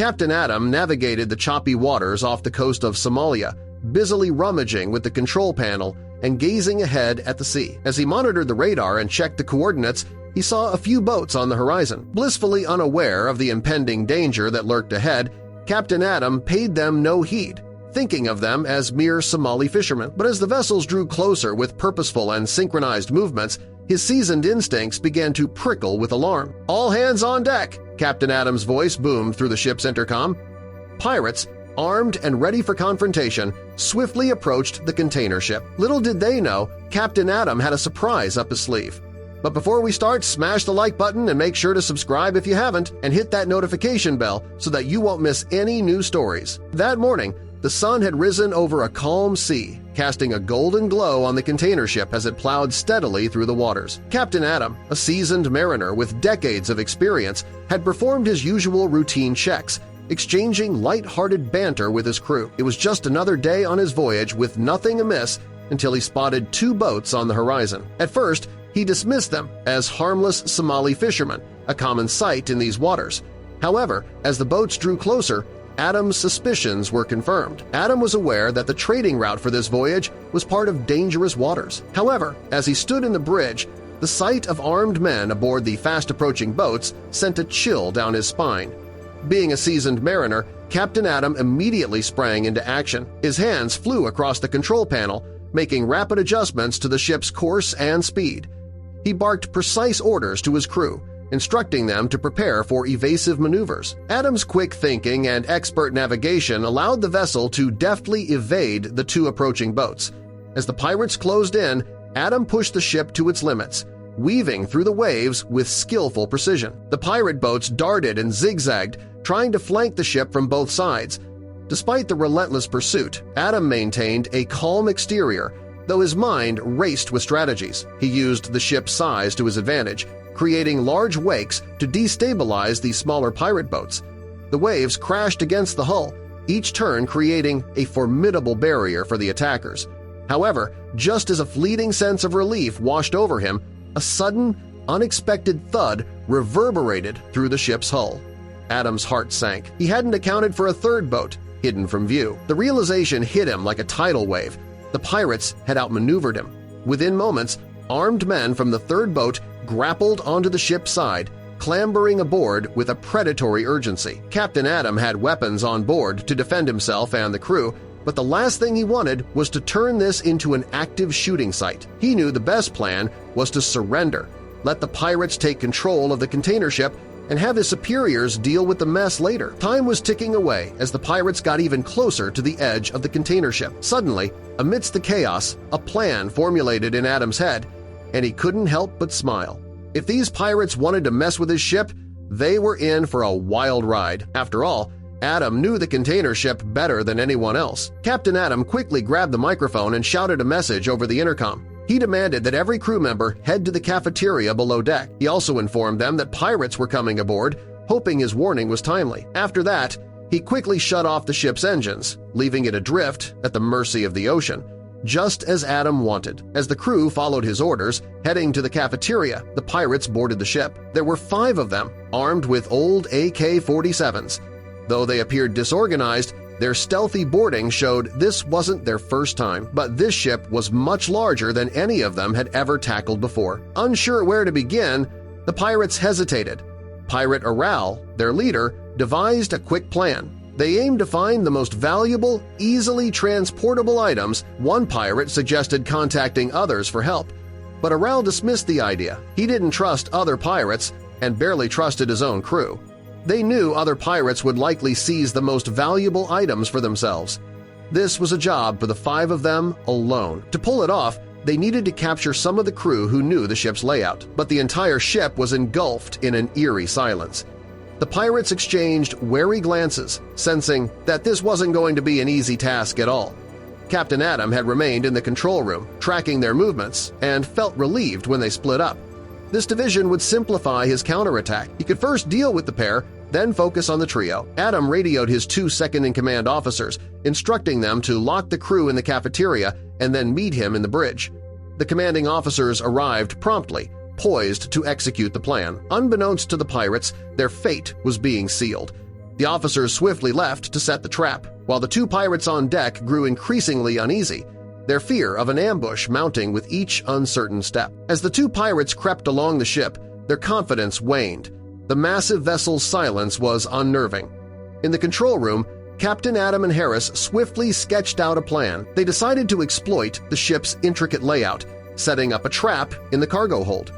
Captain Adam navigated the choppy waters off the coast of Somalia, busily rummaging with the control panel and gazing ahead at the sea. As he monitored the radar and checked the coordinates, he saw a few boats on the horizon. Blissfully unaware of the impending danger that lurked ahead, Captain Adam paid them no heed, thinking of them as mere Somali fishermen. But as the vessels drew closer with purposeful and synchronized movements, his seasoned instincts began to prickle with alarm. "All hands on deck!" Captain Adam's voice boomed through the ship's intercom. Pirates, armed and ready for confrontation, swiftly approached the container ship. Little did they know, Captain Adam had a surprise up his sleeve. But before we start, smash the like button and make sure to subscribe if you haven't, and hit that notification bell so that you won't miss any new stories. That morning, the sun had risen over a calm sea, casting a golden glow on the container ship as it plowed steadily through the waters. Captain Adam, a seasoned mariner with decades of experience, had performed his usual routine checks, exchanging light-hearted banter with his crew. It was just another day on his voyage with nothing amiss until he spotted two boats on the horizon. At first, he dismissed them as harmless Somali fishermen, a common sight in these waters. However, as the boats drew closer, Adam's suspicions were confirmed. Adam was aware that the trading route for this voyage was part of dangerous waters. However, as he stood in the bridge, the sight of armed men aboard the fast-approaching boats sent a chill down his spine. Being a seasoned mariner, Captain Adam immediately sprang into action. His hands flew across the control panel, making rapid adjustments to the ship's course and speed. He barked precise orders to his crew, instructing them to prepare for evasive maneuvers. Adam's quick thinking and expert navigation allowed the vessel to deftly evade the two approaching boats. As the pirates closed in, Adam pushed the ship to its limits, weaving through the waves with skillful precision. The pirate boats darted and zigzagged, trying to flank the ship from both sides. Despite the relentless pursuit, Adam maintained a calm exterior, though his mind raced with strategies. He used the ship's size to his advantage, creating large wakes to destabilize the smaller pirate boats. The waves crashed against the hull, each turn creating a formidable barrier for the attackers. However, just as a fleeting sense of relief washed over him, a sudden, unexpected thud reverberated through the ship's hull. Adam's heart sank. He hadn't accounted for a third boat, hidden from view. The realization hit him like a tidal wave. The pirates had outmaneuvered him. Within moments, armed men from the third boat grappled onto the ship's side, clambering aboard with a predatory urgency. Captain Adam had weapons on board to defend himself and the crew, but the last thing he wanted was to turn this into an active shooting site. He knew the best plan was to surrender, let the pirates take control of the container ship, and have his superiors deal with the mess later. Time was ticking away as the pirates got even closer to the edge of the container ship. Suddenly, amidst the chaos, a plan formulated in Adam's head, and he couldn't help but smile. If these pirates wanted to mess with his ship, they were in for a wild ride. After all, Adam knew the container ship better than anyone else. Captain Adam quickly grabbed the microphone and shouted a message over the intercom. He demanded that every crew member head to the cafeteria below deck. He also informed them that pirates were coming aboard, hoping his warning was timely. After that, he quickly shut off the ship's engines, leaving it adrift at the mercy of the ocean, just as Adam wanted. As the crew followed his orders, heading to the cafeteria, the pirates boarded the ship. There were 5 of them, armed with old AK-47s. Though they appeared disorganized, their stealthy boarding showed this wasn't their first time, but this ship was much larger than any of them had ever tackled before. Unsure where to begin, the pirates hesitated. Pirate Aral, their leader, devised a quick plan. They aimed to find the most valuable, easily transportable items. One pirate suggested contacting others for help, but Aral dismissed the idea. He didn't trust other pirates and barely trusted his own crew. They knew other pirates would likely seize the most valuable items for themselves. This was a job for the 5 of them alone. To pull it off, they needed to capture some of the crew who knew the ship's layout, but the entire ship was engulfed in an eerie silence. The pirates exchanged wary glances, sensing that this wasn't going to be an easy task at all. Captain Adam had remained in the control room, tracking their movements, and felt relieved when they split up. This division would simplify his counterattack. He could first deal with the pair, then focus on the trio. Adam radioed his 2 second-in-command officers, instructing them to lock the crew in the cafeteria and then meet him in the bridge. The commanding officers arrived promptly, poised to execute the plan. Unbeknownst to the pirates, their fate was being sealed. The officers swiftly left to set the trap, while the two pirates on deck grew increasingly uneasy, their fear of an ambush mounting with each uncertain step. As the two pirates crept along the ship, their confidence waned. The massive vessel's silence was unnerving. In the control room, Captain Adam and Harris swiftly sketched out a plan. They decided to exploit the ship's intricate layout, setting up a trap in the cargo hold.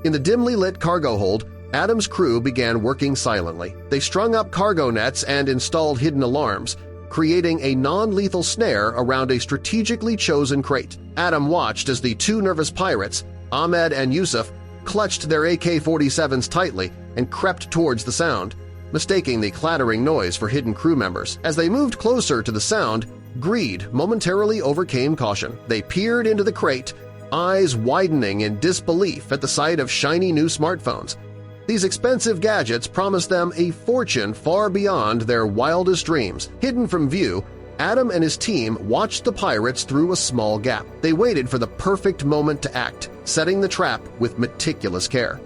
In the dimly lit cargo hold, Adam's crew began working silently. They strung up cargo nets and installed hidden alarms, creating a non-lethal snare around a strategically chosen crate. Adam watched as the two nervous pirates, Ahmed and Yusuf, clutched their AK-47s tightly and crept towards the sound, mistaking the clattering noise for hidden crew members. As they moved closer to the sound, greed momentarily overcame caution. They peered into the crate, eyes widening in disbelief at the sight of shiny new smartphones. These expensive gadgets promised them a fortune far beyond their wildest dreams. Hidden from view, Adam and his team watched the pirates through a small gap. They waited for the perfect moment to act, setting the trap with meticulous care.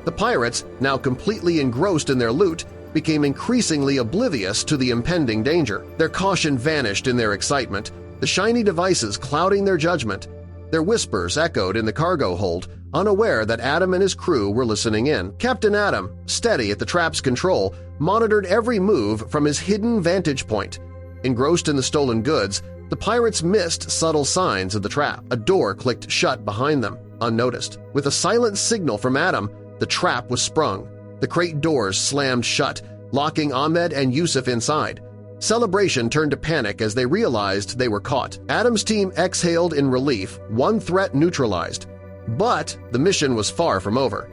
The pirates, now completely engrossed in their loot, became increasingly oblivious to the impending danger. Their caution vanished in their excitement, the shiny devices clouding their judgment. Their whispers echoed in the cargo hold, unaware that Adam and his crew were listening in. Captain Adam, steady at the trap's control, monitored every move from his hidden vantage point. Engrossed in the stolen goods, the pirates missed subtle signs of the trap. A door clicked shut behind them, unnoticed. With a silent signal from Adam, the trap was sprung. The crate doors slammed shut, locking Ahmed and Yusuf inside. Celebration turned to panic as they realized they were caught. Adam's team exhaled in relief, one threat neutralized. But the mission was far from over.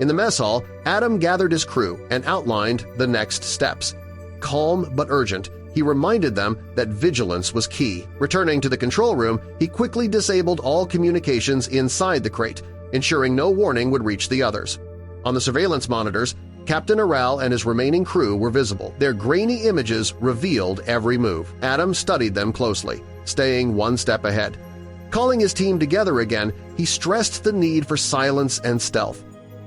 In the mess hall, Adam gathered his crew and outlined the next steps. Calm but urgent, he reminded them that vigilance was key. Returning to the control room, he quickly disabled all communications inside the crate, ensuring no warning would reach the others. On the surveillance monitors, Captain Aral and his remaining crew were visible. Their grainy images revealed every move. Adam studied them closely, staying one step ahead. Calling his team together again, he stressed the need for silence and stealth.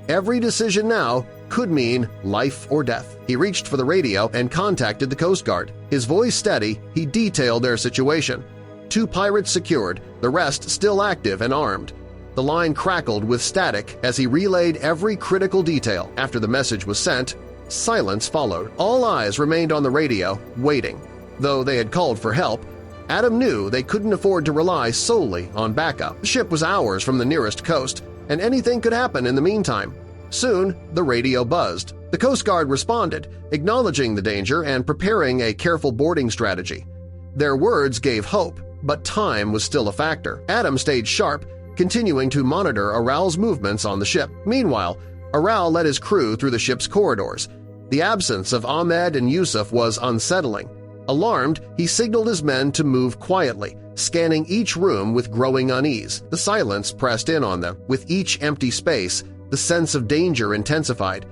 Every decision now could mean life or death. He reached for the radio and contacted the Coast Guard. His voice steady, he detailed their situation. 2 pirates secured, the rest still active and armed. The line crackled with static as he relayed every critical detail. After the message was sent, silence followed. All eyes remained on the radio, waiting. Though they had called for help, Adam knew they couldn't afford to rely solely on backup. The ship was hours from the nearest coast, and anything could happen in the meantime. Soon, the radio buzzed. The Coast Guard responded, acknowledging the danger and preparing a careful boarding strategy. Their words gave hope, but time was still a factor. Adam stayed sharp, continuing to monitor Aral's movements on the ship. Meanwhile, Aral led his crew through the ship's corridors. The absence of Ahmed and Yusuf was unsettling. Alarmed, he signaled his men to move quietly, scanning each room with growing unease. The silence pressed in on them. With each empty space, the sense of danger intensified.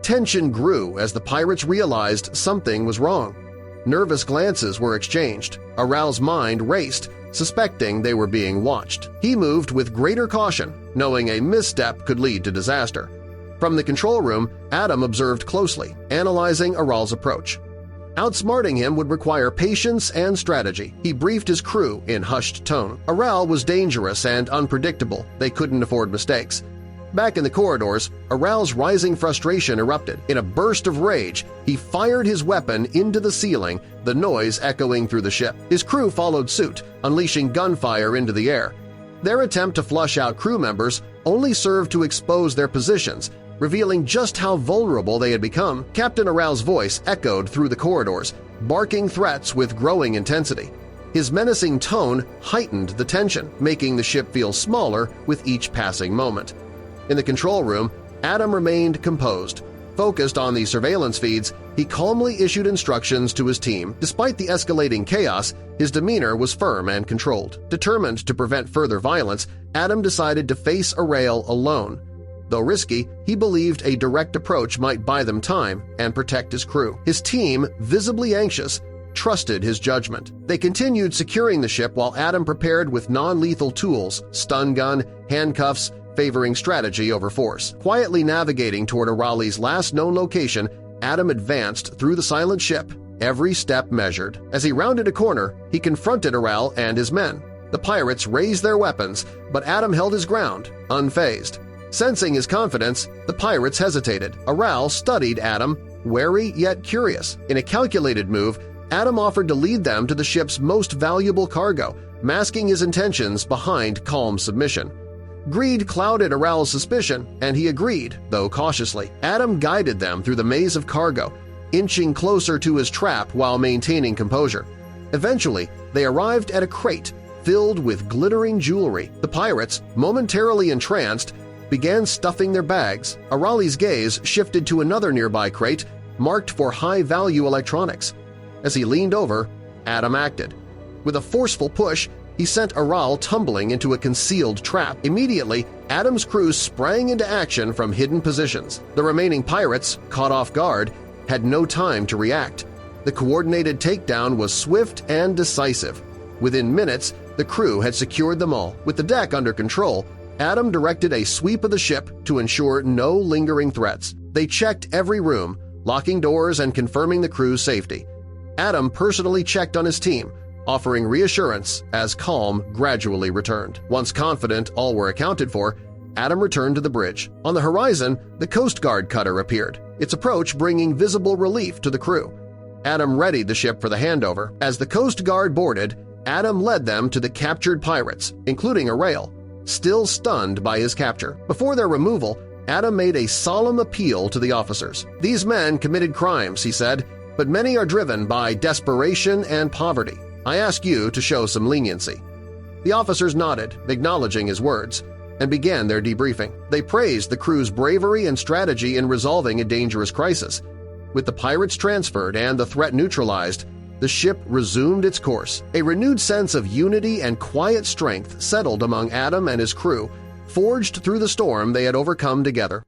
Tension grew as the pirates realized something was wrong. Nervous glances were exchanged. Aral's mind raced, suspecting they were being watched. He moved with greater caution, knowing a misstep could lead to disaster. From the control room, Adam observed closely, analyzing Aral's approach. Outsmarting him would require patience and strategy. He briefed his crew in hushed tone. Aral was dangerous and unpredictable. They couldn't afford mistakes. Back in the corridors, Aral's rising frustration erupted. In a burst of rage, he fired his weapon into the ceiling, the noise echoing through the ship. His crew followed suit, unleashing gunfire into the air. Their attempt to flush out crew members only served to expose their positions, revealing just how vulnerable they had become. Captain Aral's voice echoed through the corridors, barking threats with growing intensity. His menacing tone heightened the tension, making the ship feel smaller with each passing moment. In the control room, Adam remained composed. Focused on the surveillance feeds, he calmly issued instructions to his team. Despite the escalating chaos, his demeanor was firm and controlled. Determined to prevent further violence, Adam decided to face Aral alone. Though risky, he believed a direct approach might buy them time and protect his crew. His team, visibly anxious, trusted his judgment. They continued securing the ship while Adam prepared with non-lethal tools, stun gun, handcuffs, favoring strategy over force. Quietly navigating toward Arali's last known location, Adam advanced through the silent ship, every step measured. As he rounded a corner, he confronted Aral and his men. The pirates raised their weapons, but Adam held his ground, unfazed. Sensing his confidence, the pirates hesitated. Aral studied Adam, wary yet curious. In a calculated move, Adam offered to lead them to the ship's most valuable cargo, masking his intentions behind calm submission. Greed clouded Aral's suspicion, and he agreed, though cautiously. Adam guided them through the maze of cargo, inching closer to his trap while maintaining composure. Eventually, they arrived at a crate filled with glittering jewelry. The pirates, momentarily entranced, began stuffing their bags. Arali's gaze shifted to another nearby crate marked for high-value electronics. As he leaned over, Adam acted. With a forceful push, he sent Aral tumbling into a concealed trap. Immediately, Adam's crew sprang into action from hidden positions. The remaining pirates, caught off guard, had no time to react. The coordinated takedown was swift and decisive. Within minutes, the crew had secured them all. With the deck under control, Adam directed a sweep of the ship to ensure no lingering threats. They checked every room, locking doors and confirming the crew's safety. Adam personally checked on his team, offering reassurance as calm gradually returned. Once confident all were accounted for, Adam returned to the bridge. On the horizon, the Coast Guard cutter appeared, its approach bringing visible relief to the crew. Adam readied the ship for the handover. As the Coast Guard boarded, Adam led them to the captured pirates, including Aral, still stunned by his capture. Before their removal, Adam made a solemn appeal to the officers. "These men committed crimes," he said, "but many are driven by desperation and poverty. I ask you to show some leniency." The officers nodded, acknowledging his words, and began their debriefing. They praised the crew's bravery and strategy in resolving a dangerous crisis. With the pirates transferred and the threat neutralized, the ship resumed its course. A renewed sense of unity and quiet strength settled among Adam and his crew, forged through the storm they had overcome together.